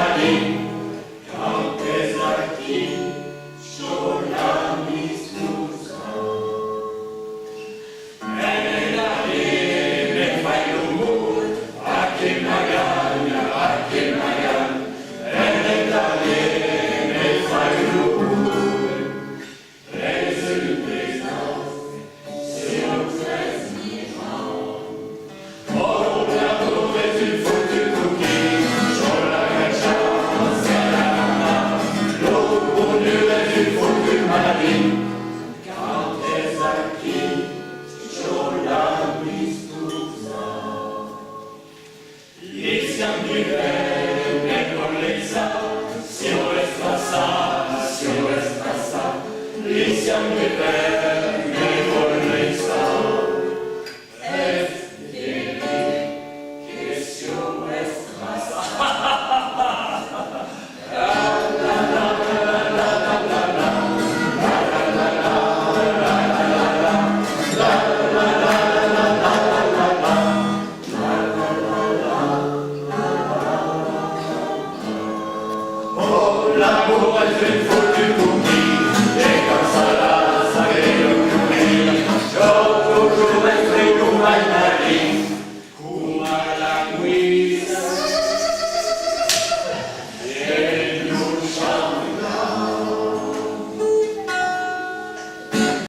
malin, quand aquí, sola mis me fai l'umor, a che magana, e me fai l'umor, prese l'impresa, se non presi mi fa. Ora dove ti fotti il cucchino, c'ho la caccia, sarà mamma, lo buono e ti fotti il malin, quand aquí, c'ho la mistusa. Iniziam di bene con l'esa, si vuole spassare, iniziam di bene con l'esa, e dimmi che si vuole la voce